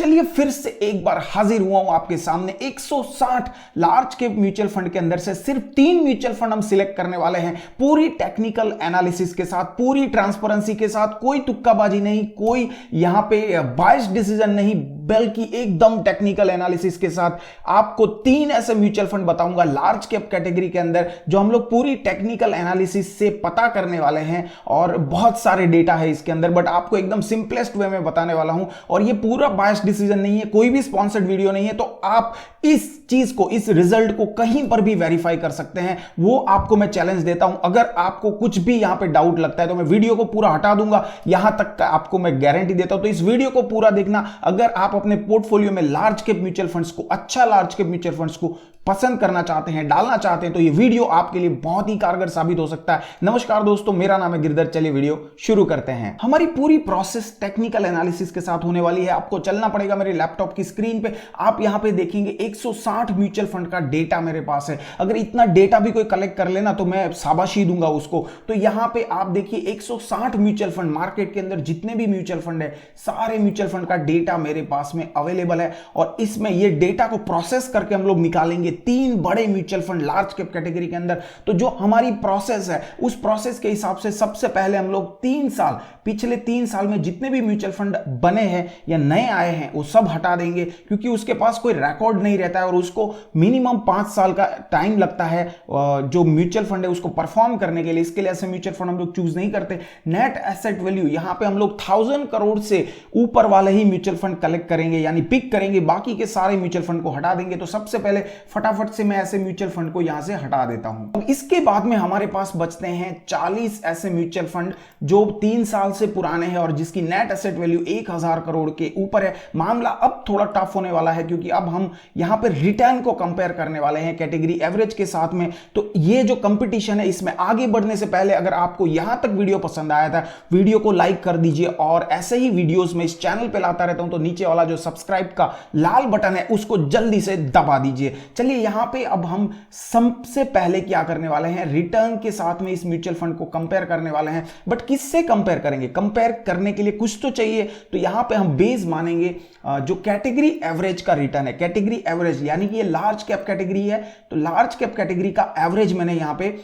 चलिए फिर से एक बार हाजिर हुआ हूं आपके सामने 160 लार्ज कैप म्यूचुअल फंड के अंदर से सिर्फ 3 म्यूचुअल फंड हम सिलेक्ट करने वाले हैं, पूरी टेक्निकल एनालिसिस के साथ, पूरी ट्रांसपेरेंसी के साथ, कोई तुक्काबाजी नहीं, कोई यहां पे बायस्ड डिसीजन नहीं, बल्कि एकदम टेक्निकल एनालिसिस के साथ आपको 3 ऐसे म्यूचुअल फंड बताऊंगा लार्ज कैप कैटेगरी के अंदर जो हम लोग पूरी टेक्निकल एनालिसिस से पता करने वाले हैं। और बहुत सारे डेटा है इसके अंदर, बट आपको एकदम सिंपलेस्ट वे में बताने वाला हूं। और ये पूरा बायस्ड डिसीजन नहीं है, कोई भी स्पॉन्सर्ड वीडियो नहीं है, तो आप इस चीज को, इस रिजल्ट को कहीं पर भी वेरीफाई कर सकते हैं। वो आपको मैं चैलेंज देता हूं। अगर आपको कुछ भी यहां पे डाउट लगता है तो मैं वीडियो को पूरा हटा दूंगा, यहां तक का आपको मैं गारंटी देता हूं। तो इस वीडियो को पूरा देखना। अगर आप अपने पोर्टफोलियो में लार्ज कैप म्यूचुअल फंड्स को, अच्छा लार्ज कैप म्यूचुअल फंड्स को पसंद करना चाहते हैं, डालना चाहते हैं, तो ये वीडियो आपके लिए बहुत ही कारगर साबित हो सकता है। नमस्कार दोस्तों, मेरा नाम है गिरधर। चलिए वीडियो शुरू करते हैं। हमारी पूरी प्रोसेस टेक्निकल एनालिसिस के साथ होने वाली है। आपको चलना पड़ेगा मेरे लैपटॉप की स्क्रीन पे। आप यहां पे देखेंगे 160 म्यूचुअल फंड का डेटा मेरे पास है। अगर इतना डेटा भी कोई कलेक्ट कर लेना तो मैं शाबाशी दूंगा उसको। तो यहां पे आप देखिए 160 म्यूचुअल फंड, मार्केट के अंदर जितने भी म्यूचुअल फंड है, सारे म्यूचुअल फंड का डेटा मेरे पास में अवेलेबल है। और इसमें ये डेटा को प्रोसेस करके हम लोग निकालेंगे 3 बड़े mutual fund large cap category के अंदर। तो जो हमारी प्रोसेस है, उस प्रोसेस के हिसाब से सबसे पहले हम लोग 3 साल, पिछले 3 साल में जितने भी म्यूचुअल फंड बने हैं या नए आए हैं वो सब हटा देंगे, क्योंकि उसके पास कोई रिकॉर्ड नहीं रहता है और उसको मिनिमम 5 साल का टाइम लगता है जो म्यूचुअल फंड है उसको परफॉर्म करने के लिए। इसके लिए ऐसे म्यूचुअल फंड हम लोग चूज नहीं करते। नेट एसेट वैल्यू यहां पे हम लोग 1000 करोड़ से ऊपर वाले ही म्यूचुअल फंड कलेक्ट करेंगे, यानी पिक करेंगे, बाकी के सारे म्यूचुअल फंड को हटा देंगे। तो सबसे पहले फटाफट से मैं ऐसे म्यूचुअल फंड को यहां से हटा देता हूं। अब इसके बाद में हमारे पास बचते हैं 40 ऐसे म्यूचुअल फंड जो 3 साल से पुराने हैं और जिसकी नेट एसेट वैल्यू 1000 करोड़ के ऊपर है। मामला अब थोड़ा टफ होने वाला है, क्योंकि अब हम यहां पर रिटर्न को कंपेयर करने वाले हैं कैटेगरी एवरेज के साथ में। तो ये जो कंपटीशन है, इसमें आगे बढ़ने से पहले अगर आपको यहां तक वीडियो पसंद आया था, वीडियो को लाइक कर दीजिए। और ऐसे ही वीडियोस में इस चैनल पे लाता रहता हूं, तो नीचे वाला जो सब्सक्राइब का लाल बटन है उसको जल्दी से दबा दीजिए। चलिए यहां पे अब हम सबसे पहले क्या करने वाले हैं, रिटर्न के साथ में इस म्यूचुअल फंड को कंपेयर करने वाले हैं। बट किससे कंपेयर करेंगे? कंपेयर करने के लिए कुछ तो चाहिए। तो यहां पे हम बेस मानेंगे जो कैटेगरी एवरेज का रिटर्न है। कैटेगरी एवरेज यानी कि ये लार्ज कैप कैटेगरी है, तो लार्ज कैप कैटेगरी का एवरेज मैंने यहां पे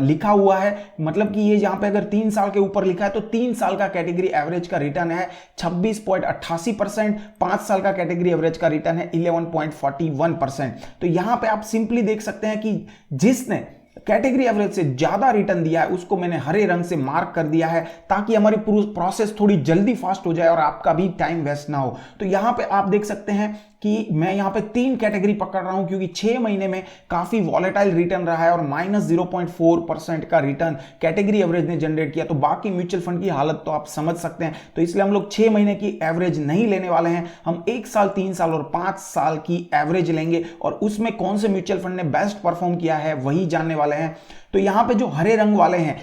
लिखा हुआ है। मतलब कि ये यहां पे अगर 3 साल के ऊपर लिखा है तो 3 साल का कैटेगरी एवरेज का रिटर्न है 26.88%। 5 साल का कैटेगरी एवरेज का रिटर्न है 11.41%। तो यहां पे आप सिंपली देख सकते हैं कि जिसने कैटेगरी एवरेज से ज्यादा रिटर्न दिया है उसको मैंने हरे रंग से मार्क कर दिया है, ताकि हमारी पूरी प्रोसेस थोड़ी जल्दी फास्ट हो जाए और आपका भी टाइम वेस्ट ना हो। तो यहां पे आप देख सकते हैं कि मैं यहां पे 3 कैटेगरी पकड़ रहा हूं, क्योंकि 6 महीने में काफी वॉलेटाइल रिटर्न रहा है और -0.4% का रिटर्न कैटेगरी एवरेज ने जनरेट किया। तो बाकी म्यूचुअल फंड की हालत तो आप समझ सकते हैं। तो इसलिए हम लोग 6 महीने की एवरेज नहीं लेने वाले हैं, हम 1 साल, 3 साल और 5 साल की एवरेज लेंगे और उसमें कौन से म्यूचुअल फंड ने बेस्ट परफॉर्म किया है वही जानने वाले हैं। तो यहां पे जो हरे रंग वाले हैं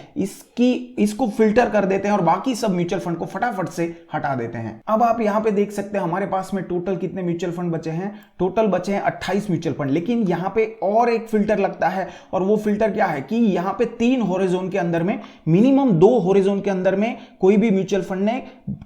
इसको फिल्टर कर देते हैं और बाकी सब म्यूचुअल फंड को फटाफट से हटा देते हैं। अब आप यहां पे देख सकते हैं हमारे पास में टोटल कितने म्यूचुअल फंड बचे हैं। टोटल बचे हैं 28 म्यूचुअल फंड। लेकिन यहां पे और एक फिल्टर लगता है, और वो फिल्टर क्या है कि यहां पे 3 हॉरिजॉन के अंदर में, मिनिमम 2 हॉरिजॉन के अंदर में कोई भी म्यूचुअल फंड ने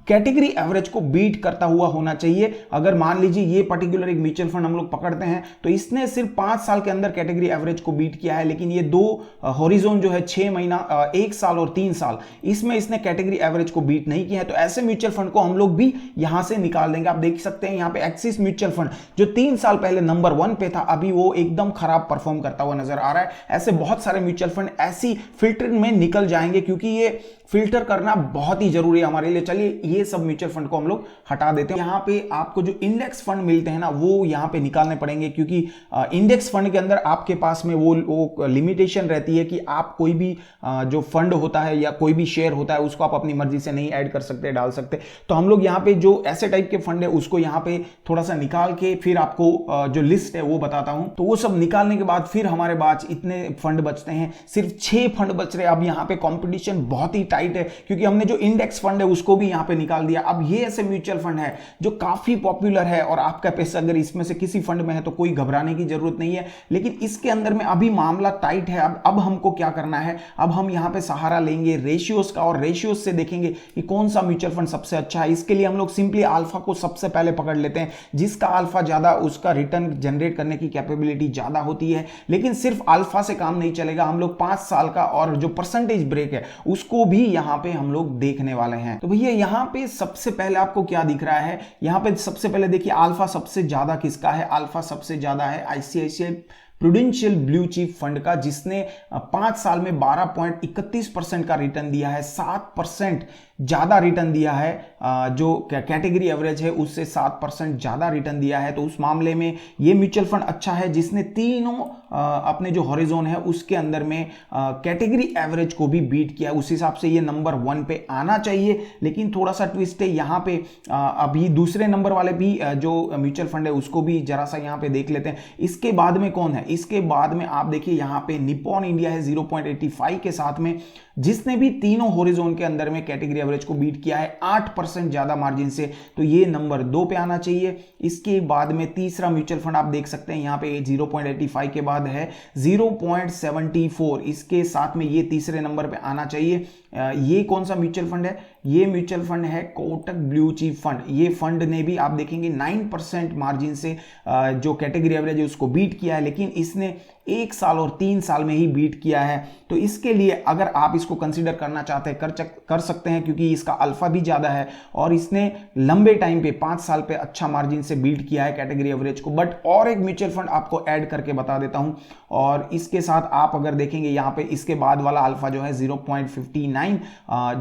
कैटेगरी एवरेज को बीट करता हुआ होना चाहिए। अगर मान लीजिए ये पर्टिकुलर एक म्यूचुअल फंड हम लोग पकड़ते हैं तो इसने सिर्फ 5 साल के अंदर कैटेगरी एवरेज को बीट किया है, लेकिन ये 2 हॉरिजॉन जो है 6 महीना, 1 साल और 3 साल, इसमें इसने कैटेगरी एवरेज को बीट नहीं किया है। तो ऐसे म्यूचुअल फंड को हम लोग भी यहां से निकाल देंगे। आप देख सकते हैं यहां पे एक्सिस म्यूचुअल फंड जो 3 साल पहले नंबर 1 पे था, अभी वो एकदम खराब परफॉर्म करता हुआ नजर आ रहा है। ऐसे बहुत सारे म्यूचुअल फंड ऐसी फिल्टरिंग में निकल जाएंगे, क्योंकि ये फिल्टर करना बहुत ही जरूरी है हमारे लिए। चलिए ये सब म्यूचुअल फंड को हम लोग हटा देते हैं। यहां पे आपको जो इंडेक्स फंड मिलते हैं ना, वो यहां पे निकालने पड़ेंगे, क्योंकि इंडेक्स फंड के अंदर आपके पास में वो लिमिटेशन रहती है कि आप कोई भी जो फंड होता है या कोई भी शेयर होता है उसको आप अपनी मर्जी से नहीं ऐड कर सकते, डाल सकते। तो हम लोग यहाँ पे जो ऐसे टाइप के फंड है उसको यहाँ पे थोड़ा सा निकाल के फिर आपको जो लिस्ट है वो बताता हूं। तो वो सब निकालने के बाद फिर हमारे पास इतने फंड बचते हैं, सिर्फ 6 फंड बच रहे हैं। अब यहाँ पे कॉम्पिटिशन बहुत ही टाइट है, क्योंकि हमने जो इंडेक्स फंड है उसको भी यहाँ पे निकाल दिया। अब ये ऐसे म्यूचुअल फंड है जो काफी पॉपुलर है और आपका पैसा अगर इसमें से किसी फंड में है तो कोई घबराने की जरूरत नहीं है। लेकिन इसके अंदर में अभी मामला टाइट है। अब हमको क्या करना है, अब हम यहाँ पे सहारा लेंगे रेशियोज का और रेशियोज से देखेंगे कि कौन सा म्यूचुअल फंड सबसे अच्छा है। इसके लिए हम लोग सिंपली अल्फा को सबसे पहले पकड़ लेते हैं। जिसका अल्फा ज्यादा उसका रिटर्न जनरेट करने की कैपेबिलिटी ज्यादा होती है। लेकिन सिर्फ अल्फा से काम नहीं चलेगा, हम लोग 5 साल का और जो परसेंटेज ब्रेक है उसको भी यहां पे हम लोग देखने वाले हैं। तो भैया यहां पे सबसे पहले आपको क्या दिख रहा है, यहां पे सबसे पहले देखिए अल्फा सबसे ज्यादा किसका है, अल्फा सबसे ज्यादा है ICICI prudential blue chip fund का, जिसने 5 साल में 12.31% का रिटर्न दिया है, 7% ज्यादा रिटर्न दिया है। जो कैटेगरी एवरेज है उससे 7% ज्यादा रिटर्न दिया है। तो उस मामले में ये म्यूचुअल फंड अच्छा है जिसने तीनों अपने जो हॉरिजॉन है उसके अंदर में कैटेगरी एवरेज को भी बीट किया। उस हिसाब से ये नंबर 1 पे आना चाहिए। लेकिन थोड़ा सा ट्विस्ट है यहाँ पे, अभी दूसरे नंबर वाले भी जो म्यूचुअल फंड है उसको भी जरा सा यहाँ पे देख लेते हैं। इसके बाद में कौन है, इसके बाद में आप देखिए यहाँ पे निप्पॉन इंडिया है 0.85 के साथ में, जिसने भी तीनों हॉरिजॉन के अंदर में कैटेगरी एवरेज को बीट किया है 8% ज्यादा मार्जिन से। तो ये नंबर 2 पे आना चाहिए। इसके बाद में तीसरा म्यूचुअल फंड आप देख सकते हैं यहाँ पे 0.85 के बाद है 0.74, इसके साथ में ये तीसरे नंबर पे आना चाहिए। ये कौन सा म्यूचुअल फंड है, ये म्यूचुअल फंड है कोटक ब्लू चिप फंड। ये फंड ने भी आप देखेंगे 9% मार्जिन से जो कैटेगरी एवरेज है उसको बीट किया है, लेकिन इसने 1 साल और 3 साल में ही बीट किया है। तो इसके लिए अगर आप इसको कंसीडर करना चाहते हैं कर सकते हैं, क्योंकि इसका अल्फा भी ज्यादा है और इसने लंबे टाइम पे 5 साल पे अच्छा मार्जिन से बीट किया है कैटेगरी एवरेज को। बट और एक म्यूचुअल फंड आपको ऐड करके बता देता हूं, और इसके साथ आप अगर देखेंगे यहाँ पे इसके बाद वाला अल्फा जो है 0.59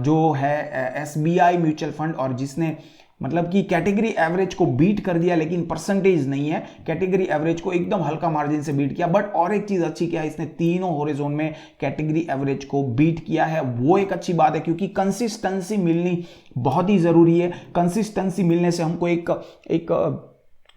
जो है एसबीआई म्यूचुअल फंड, और जिसने मतलब कि कैटेगरी एवरेज को बीट कर दिया, लेकिन परसेंटेज नहीं है, कैटेगरी एवरेज को एकदम हल्का मार्जिन से बीट किया। बट और एक चीज अच्छी क्या है, इसने तीनों हॉरिजॉन में कैटेगरी एवरेज को बीट किया है। वो एक अच्छी बात है, क्योंकि कंसिस्टेंसी मिलनी बहुत ही जरूरी है। कंसिस्टेंसी मिलने से हमको एक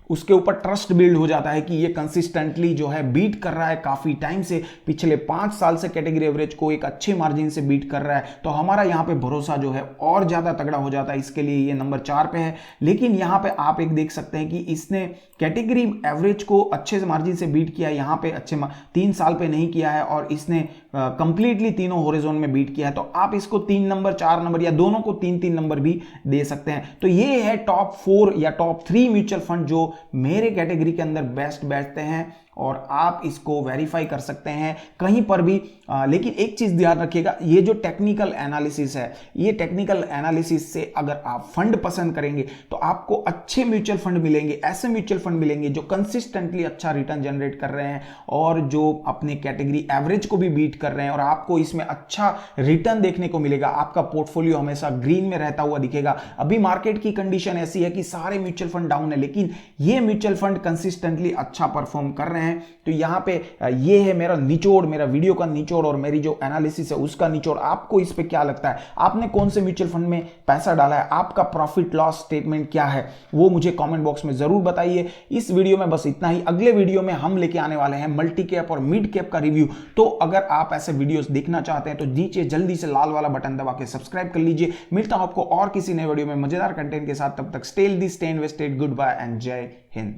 उसके ऊपर ट्रस्ट बिल्ड हो जाता है कि ये कंसिस्टेंटली जो है बीट कर रहा है काफी टाइम से, पिछले 5 साल से कैटेगरी एवरेज को एक अच्छे मार्जिन से बीट कर रहा है। तो हमारा यहाँ पे भरोसा जो है और ज्यादा तगड़ा हो जाता है। इसके लिए ये नंबर 4 पे है। लेकिन यहाँ पे आप एक देख सकते हैं कि इसने कैटेगरी एवरेज को अच्छे से मार्जिन से बीट किया है, यहाँ पे अच्छे 3 साल पे नहीं किया है, और इसने कंप्लीटली तीनों हॉरिजॉन में बीट किया है। तो आप इसको 3 नंबर 4 नंबर या दोनों को 3-3 नंबर भी दे सकते हैं। तो ये है टॉप 4 या टॉप 3 म्यूचुअल फंड जो मेरे कैटेगरी के अंदर बेस्ट बैठते हैं, और आप इसको वेरीफाई कर सकते हैं कहीं पर भी। लेकिन एक चीज ध्यान रखिएगा, ये जो टेक्निकल एनालिसिस है, ये टेक्निकल एनालिसिस से अगर आप फंड पसंद करेंगे तो आपको अच्छे म्यूचुअल फंड मिलेंगे, ऐसे म्यूचुअल फंड मिलेंगे जो कंसिस्टेंटली अच्छा रिटर्न जनरेट कर रहे हैं और जो अपने कैटेगरी एवरेज को भी बीट कर रहे हैं, और आपको इसमें अच्छा रिटर्न देखने को मिलेगा। आपका पोर्टफोलियो हमेशा ग्रीन में रहता हुआ दिखेगा। अभी मार्केट की कंडीशन ऐसी है कि सारे म्यूचुअल फंड डाउन है, लेकिन ये म्यूचुअल फंड कंसिस्टेंटली अच्छा परफॉर्म कर रहे हैं। तो यहां पे ये है मेरा निचोड़, मेरा वीडियो का निचोड़ और मेरी जो एनालिसिस है उसका निचोड़। आपको इस पे क्या लगता है, आपने कौन से म्यूचुअल फंड में पैसा डाला है, आपका प्रॉफिट लॉस स्टेटमेंट क्या है, वो मुझे कमेंट बॉक्स में जरूर बताइए। इस वीडियो में बस इतना ही। अगले वीडियो में हम लेके आने वाले हैं मल्टी कैप और मिड कैप का रिव्यू। तो अगर आप ऐसे वीडियोस देखना चाहते हैं तो नीचे जल्दी से लाल वाला बटन दबा के सब्सक्राइब कर लीजिए। मिलता हूं आपको और किसी नए वीडियो में मजेदार कंटेंट के साथ। तब तक stay healthy, stay invested, goodbye and जय हिंद।